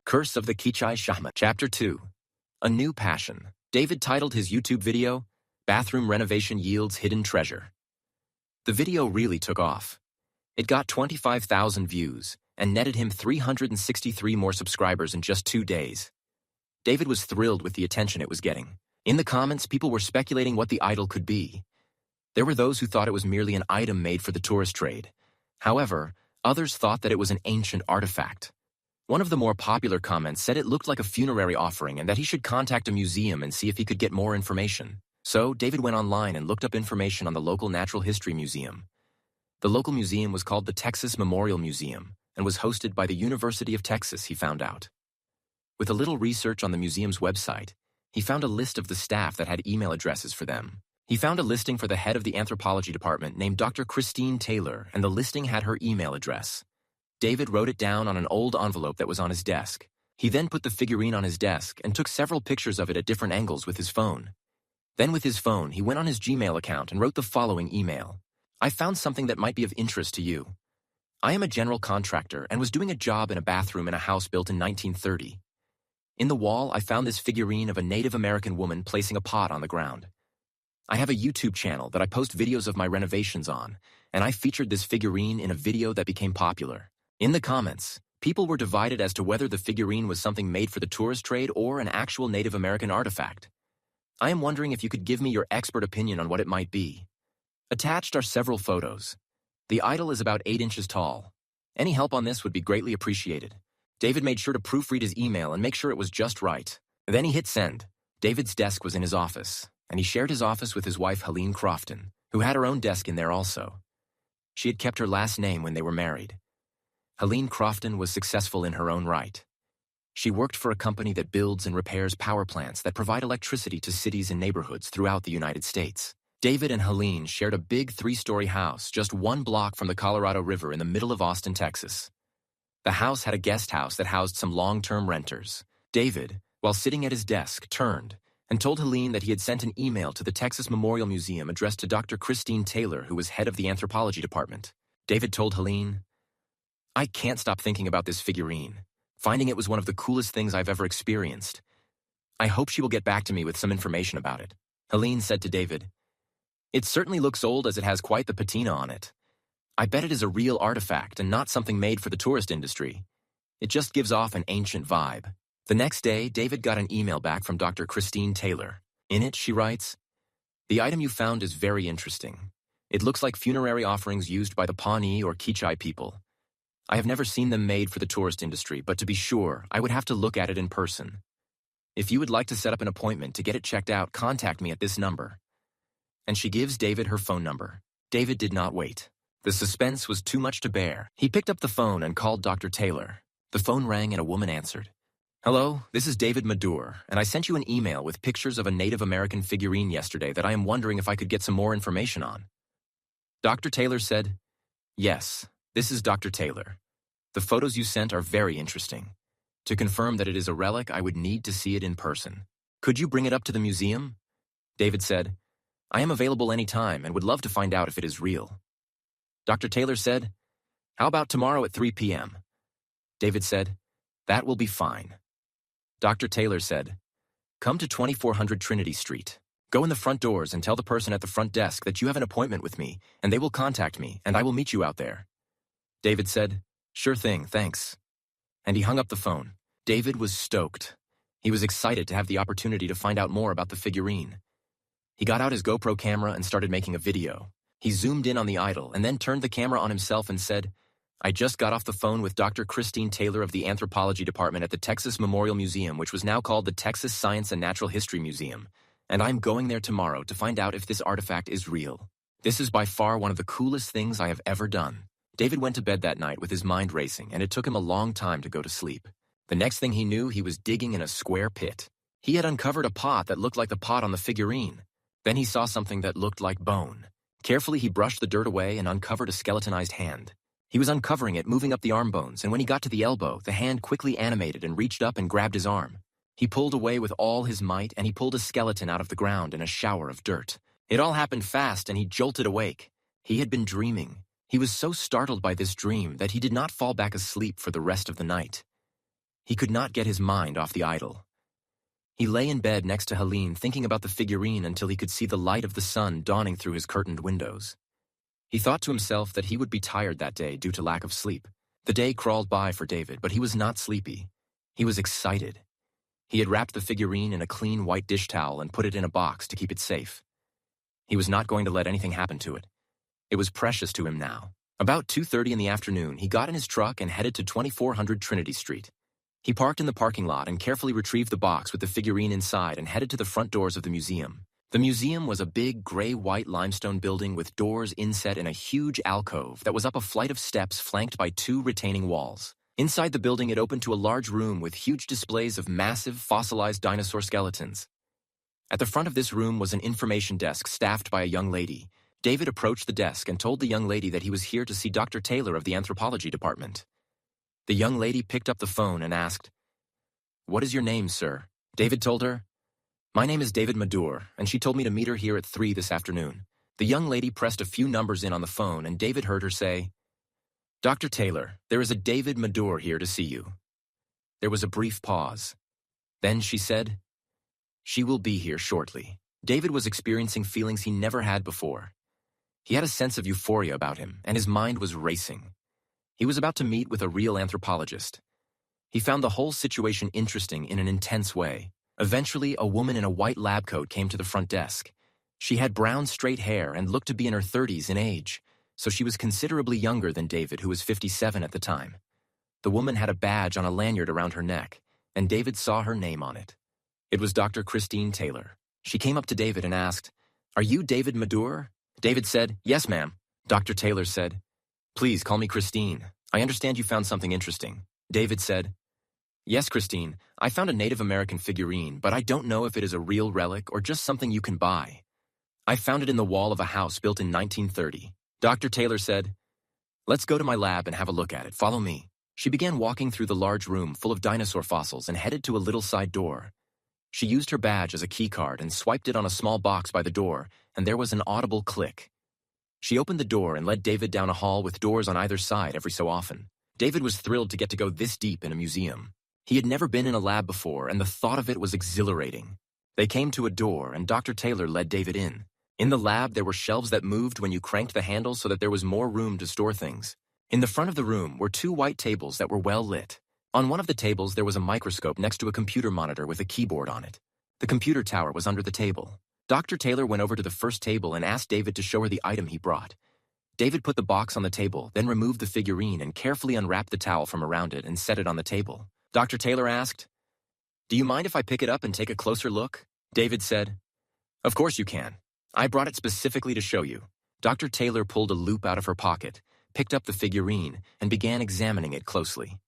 Curse of the Kichai Shaman. Chapter 2. A New Passion. David titled his YouTube video, Bathroom Renovation Yields Hidden Treasure. The video really took off. It got 25,000 views and netted him 363 more subscribers in just 2 days. David was thrilled with the attention it was getting. In the comments, people were speculating what the idol could be. There were those who thought it was merely an item made for the tourist trade. However, others thought that it was an ancient artifact. One of the more popular comments said it looked like a funerary offering and that he should contact a museum and see if he could get more information. So, David went online and looked up information on the local natural history museum. The local museum was called the Texas Memorial Museum and was hosted by the University of Texas, he found out. With a little research on the museum's website, he found a list of the staff that had email addresses for them. He found a listing for the head of the anthropology department named Dr. Christine Taylor, and the listing had her email address. David wrote it down on an old envelope that was on his desk. He then put the figurine on his desk and took several pictures of it at different angles with his phone. Then with his phone, he went on his Gmail account and wrote the following email. I found something that might be of interest to you. I am a general contractor and was doing a job in a bathroom in a house built in 1930. In the wall, I found this figurine of a Native American woman placing a pot on the ground. I have a YouTube channel that I post videos of my renovations on, and I featured this figurine in a video that became popular. In the comments, people were divided as to whether the figurine was something made for the tourist trade or an actual Native American artifact. I am wondering if you could give me your expert opinion on what it might be. Attached are several photos. The idol is about 8 inches tall. Any help on this would be greatly appreciated. David made sure to proofread his email and make sure it was just right. Then he hit send. David's desk was in his office, and he shared his office with his wife Helene Crofton, who had her own desk in there also. She had kept her last name when they were married. Helene Crofton was successful in her own right. She worked for a company that builds and repairs power plants that provide electricity to cities and neighborhoods throughout the United States. David and Helene shared a big 3-story house just 1 block from the Colorado River in the middle of Austin, Texas. The house had a guest house that housed some long-term renters. David, while sitting at his desk, turned and told Helene that he had sent an email to the Texas Memorial Museum addressed to Dr. Christine Taylor, who was head of the anthropology department. David told Helene, I can't stop thinking about this figurine, finding it was one of the coolest things I've ever experienced. I hope she will get back to me with some information about it. Helene said to David, It certainly looks old as it has quite the patina on it. I bet it is a real artifact and not something made for the tourist industry. It just gives off an ancient vibe. The next day, David got an email back from Dr. Christine Taylor. In it, she writes, The item you found is very interesting. It looks like funerary offerings used by the Pawnee or Kichai people. I have never seen them made for the tourist industry, but to be sure, I would have to look at it in person. If you would like to set up an appointment to get it checked out, contact me at this number. And she gives David her phone number. David did not wait. The suspense was too much to bear. He picked up the phone and called Dr. Taylor. The phone rang and a woman answered. Hello, this is David Madur, and I sent you an email with pictures of a Native American figurine yesterday that I am wondering if I could get some more information on. Dr. Taylor said, Yes. This is Dr. Taylor. The photos you sent are very interesting. To confirm that it is a relic, I would need to see it in person. Could you bring it up to the museum? David said, I am available anytime and would love to find out if it is real. Dr. Taylor said, How about tomorrow at 3 p.m.? David said, That will be fine. Dr. Taylor said, Come to 2400 Trinity Street. Go in the front doors and tell the person at the front desk that you have an appointment with me, and they will contact me, and I will meet you out there. David said, Sure thing, thanks. And he hung up the phone. David was stoked. He was excited to have the opportunity to find out more about the figurine. He got out his GoPro camera and started making a video. He zoomed in on the idol and then turned the camera on himself and said, I just got off the phone with Dr. Christine Taylor of the anthropology department at the Texas Memorial Museum, which was now called the Texas Science and Natural History Museum, and I'm going there tomorrow to find out if this artifact is real. This is by far one of the coolest things I have ever done. David went to bed that night with his mind racing, and it took him a long time to go to sleep. The next thing he knew, he was digging in a square pit. He had uncovered a pot that looked like the pot on the figurine. Then he saw something that looked like bone. Carefully, he brushed the dirt away and uncovered a skeletonized hand. He was uncovering it, moving up the arm bones, and when he got to the elbow, the hand quickly animated and reached up and grabbed his arm. He pulled away with all his might, and he pulled a skeleton out of the ground in a shower of dirt. It all happened fast, and he jolted awake. He had been dreaming. He was so startled by this dream that he did not fall back asleep for the rest of the night. He could not get his mind off the idol. He lay in bed next to Helene thinking about the figurine until he could see the light of the sun dawning through his curtained windows. He thought to himself that he would be tired that day due to lack of sleep. The day crawled by for David, but he was not sleepy. He was excited. He had wrapped the figurine in a clean white dish towel and put it in a box to keep it safe. He was not going to let anything happen to it. It was precious to him now. About 2:30 in the afternoon, he got in his truck and headed to 2400 Trinity Street. He parked in the parking lot and carefully retrieved the box with the figurine inside and headed to the front doors of the museum. The museum was a big gray-white limestone building with doors inset in a huge alcove that was up a flight of steps flanked by 2 retaining walls. Inside the building, it opened to a large room with huge displays of massive fossilized dinosaur skeletons. At the front of this room was an information desk staffed by a young lady. David approached the desk and told the young lady that he was here to see Dr. Taylor of the anthropology department. The young lady picked up the phone and asked, "What is your name, sir?" David told her, "My name is David Madur, and she told me to meet her here at 3 this afternoon." The young lady pressed a few numbers in on the phone, and David heard her say, "Dr. Taylor, there is a David Madur here to see you." There was a brief pause. Then she said, "She will be here shortly." David was experiencing feelings he never had before. He had a sense of euphoria about him, and his mind was racing. He was about to meet with a real anthropologist. He found the whole situation interesting in an intense way. Eventually, a woman in a white lab coat came to the front desk. She had brown, straight hair and looked to be in her 30s in age, so she was considerably younger than David, who was 57 at the time. The woman had a badge on a lanyard around her neck, and David saw her name on it. It was Dr. Christine Taylor. She came up to David and asked, "Are you David Madur?" David said, "Yes, ma'am." Dr. Taylor said, "Please call me Christine. I understand you found something interesting." David said, "Yes, Christine, I found a Native American figurine, but I don't know if it is a real relic or just something you can buy. I found it in the wall of a house built in 1930. Dr. Taylor said, "Let's go to my lab and have a look at it. Follow me." She began walking through the large room full of dinosaur fossils and headed to a little side door. She used her badge as a key card and swiped it on a small box by the door, and there was an audible click. She opened the door and led David down a hall with doors on either side every so often. David was thrilled to get to go this deep in a museum. He had never been in a lab before, and the thought of it was exhilarating. They came to a door, and Dr. Taylor led David in. In the lab, there were shelves that moved when you cranked the handle so that there was more room to store things. In the front of the room were 2 white tables that were well lit. On one of the tables, there was a microscope next to a computer monitor with a keyboard on it. The computer tower was under the table. Dr. Taylor went over to the first table and asked David to show her the item he brought. David put the box on the table, then removed the figurine and carefully unwrapped the towel from around it and set it on the table. Dr. Taylor asked, "Do you mind if I pick it up and take a closer look?" David said, "Of course you can. I brought it specifically to show you." Dr. Taylor pulled a loop out of her pocket, picked up the figurine, and began examining it closely.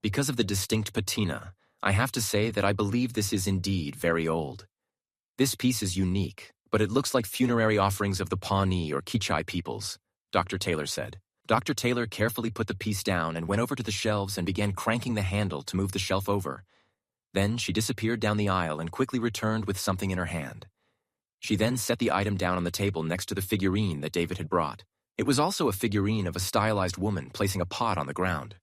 "Because of the distinct patina, I have to say that I believe this is indeed very old. This piece is unique, but it looks like funerary offerings of the Pawnee or Kichai peoples," Dr. Taylor said. Dr. Taylor carefully put the piece down and went over to the shelves and began cranking the handle to move the shelf over. Then she disappeared down the aisle and quickly returned with something in her hand. She then set the item down on the table next to the figurine that David had brought. It was also a figurine of a stylized woman placing a pot on the ground.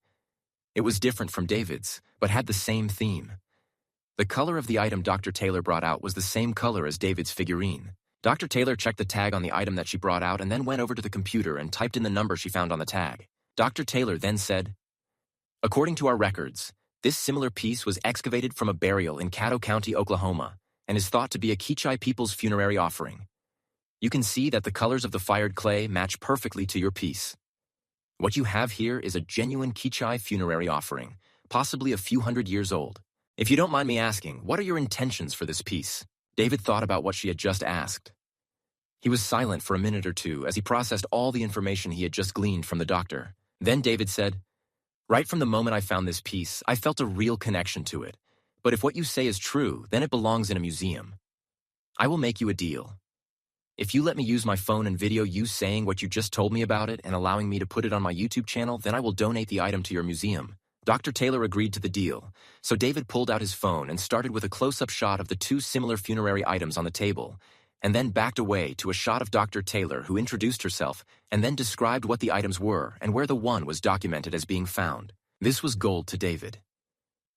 It was different from David's, but had the same theme. The color of the item Dr. Taylor brought out was the same color as David's figurine. Dr. Taylor checked the tag on the item that she brought out and then went over to the computer and typed in the number she found on the tag. Dr. Taylor then said, "According to our records, this similar piece was excavated from a burial in Caddo County, Oklahoma, and is thought to be a Kichai people's funerary offering. You can see that the colors of the fired clay match perfectly to your piece. What you have here is a genuine Kichai funerary offering, possibly a few hundred years old. If you don't mind me asking, what are your intentions for this piece?" David thought about what she had just asked. He was silent for a minute or two as he processed all the information he had just gleaned from the doctor. Then David said, "Right from the moment I found this piece, I felt a real connection to it. But if what you say is true, then it belongs in a museum. I will make you a deal. If you let me use my phone and video you saying what you just told me about it and allowing me to put it on my YouTube channel, then I will donate the item to your museum." Dr. Taylor agreed to the deal, so David pulled out his phone and started with a close-up shot of the 2 similar funerary items on the table, and then backed away to a shot of Dr. Taylor, who introduced herself and then described what the items were and where the one was documented as being found. This was gold to David.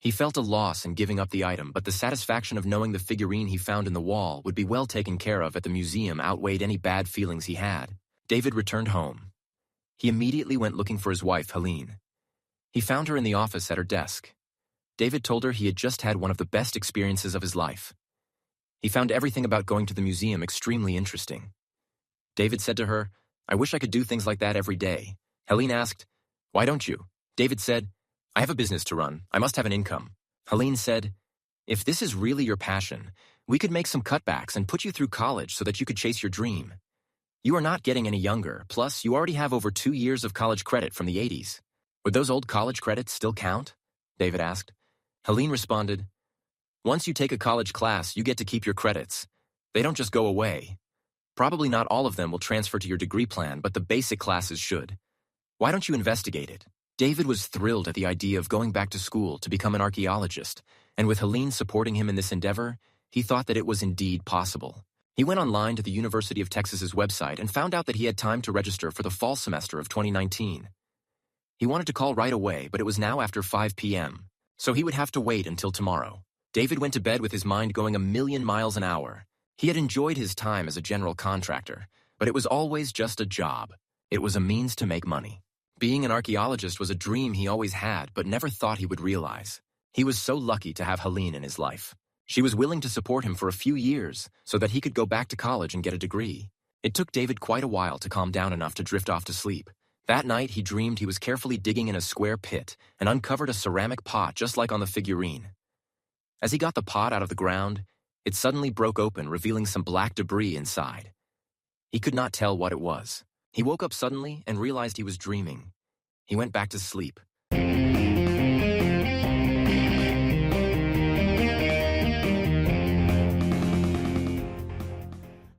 He felt a loss in giving up the item, but the satisfaction of knowing the figurine he found in the wall would be well taken care of at the museum outweighed any bad feelings he had. David returned home. He immediately went looking for his wife, Helene. He found her in the office at her desk. David told her he had just had one of the best experiences of his life. He found everything about going to the museum extremely interesting. David said to her, "I wish I could do things like that every day." Helene asked, "Why don't you?" David said, "I have a business to run. I must have an income." Helene said, "If this is really your passion, we could make some cutbacks and put you through college so that you could chase your dream. You are not getting any younger, plus you already have over 2 years of college credit from the 80s. Would those old college credits still count?" David asked. Helene responded, "Once you take a college class, you get to keep your credits. They don't just go away. Probably not all of them will transfer to your degree plan, but the basic classes should. Why don't you investigate it?" David was thrilled at the idea of going back to school to become an archaeologist, and with Helene supporting him in this endeavor, he thought that it was indeed possible. He went online to the University of Texas's website and found out that he had time to register for the fall semester of 2019. He wanted to call right away, but it was now after 5 p.m., so he would have to wait until tomorrow. David went to bed with his mind going a million miles an hour. He had enjoyed his time as a general contractor, but it was always just a job. It was a means to make money. Being an archaeologist was a dream he always had but never thought he would realize. He was so lucky to have Helene in his life. She was willing to support him for a few years so that he could go back to college and get a degree. It took David quite a while to calm down enough to drift off to sleep. That night, he dreamed he was carefully digging in a square pit and uncovered a ceramic pot just like on the figurine. As he got the pot out of the ground, it suddenly broke open, revealing some black debris inside. He could not tell what it was. He woke up suddenly and realized he was dreaming. He went back to sleep.